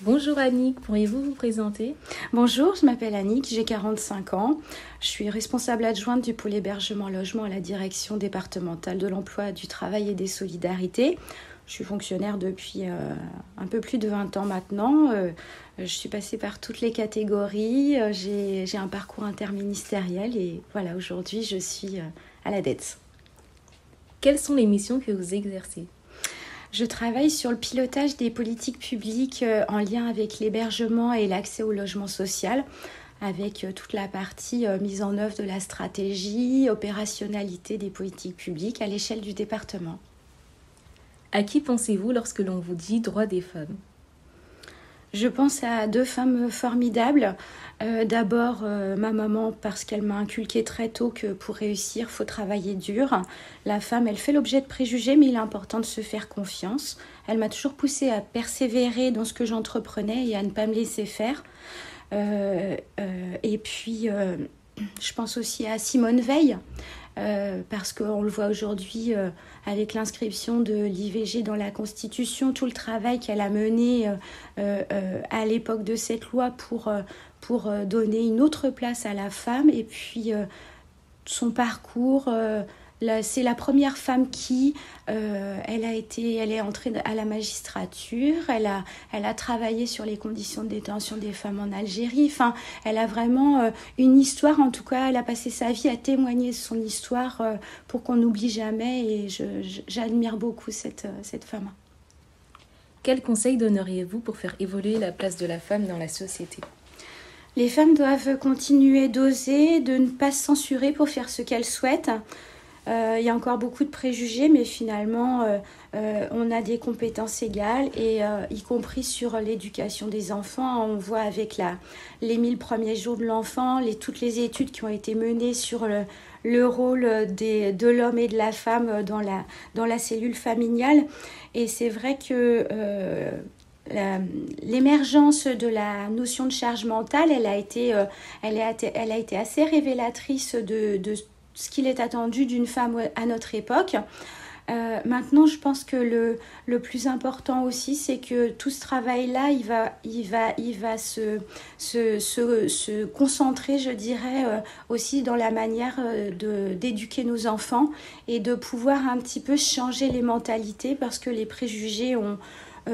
Bonjour Annick, pourriez-vous vous présenter? Bonjour, je m'appelle Annick, j'ai 45 ans. Je suis responsable adjointe du pôle hébergement logement à la direction départementale de l'emploi, du travail et des solidarités. Je suis fonctionnaire depuis un peu plus de 20 ans maintenant. Je suis passée par toutes les catégories. J'ai un parcours interministériel et voilà, aujourd'hui je suis à la DETS. Quelles sont les missions que vous exercez? Je travaille sur le pilotage des politiques publiques en lien avec l'hébergement et l'accès au logement social, avec toute la partie mise en œuvre de la stratégie, opérationnalité des politiques publiques à l'échelle du département. À qui pensez-vous lorsque l'on vous dit droits des femmes? Je pense à deux femmes formidables. D'abord, ma maman, parce qu'elle m'a inculqué très tôt que pour réussir, il faut travailler dur. La femme, elle fait l'objet de préjugés, mais il est important de se faire confiance. Elle m'a toujours poussée à persévérer dans ce que j'entreprenais et à ne pas me laisser faire. Et puis, je pense aussi à Simone Veil. Parce qu'on le voit aujourd'hui avec l'inscription de l'IVG dans la Constitution, tout le travail qu'elle a mené à l'époque de cette loi pour donner une autre place à la femme. Et puis son parcours, c'est la première femme qui, elle est entrée à la magistrature, elle a travaillé sur les conditions de détention des femmes en Algérie. Enfin, elle a vraiment une histoire, en tout cas, elle a passé sa vie à témoigner de son histoire pour qu'on n'oublie jamais. Et j'admire beaucoup cette femme. Quel conseil donneriez-vous pour faire évoluer la place de la femme dans la société? Les femmes doivent continuer d'oser, de ne pas se censurer pour faire ce qu'elles souhaitent. Il y a encore beaucoup de préjugés, mais finalement, on a des compétences égales, et y compris sur l'éducation des enfants. On voit avec les 1000 premiers jours de l'enfant, toutes les études qui ont été menées sur le rôle de l'homme et de la femme dans la cellule familiale. Et c'est vrai que l'émergence de la notion de charge mentale, elle a été assez révélatrice de ce qu'il est attendu d'une femme à notre époque. Maintenant, je pense que le plus important aussi, c'est que tout ce travail-là, il va se concentrer, je dirais, aussi dans la manière d'éduquer nos enfants et de pouvoir un petit peu changer les mentalités, parce que les préjugés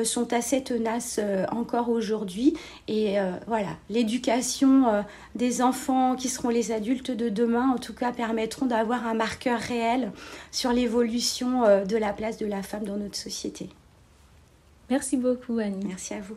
sont assez tenaces encore aujourd'hui. Et voilà, l'éducation des enfants qui seront les adultes de demain, en tout cas, permettront d'avoir un marqueur réel sur l'évolution de la place de la femme dans notre société. Merci beaucoup, Annie. Merci à vous.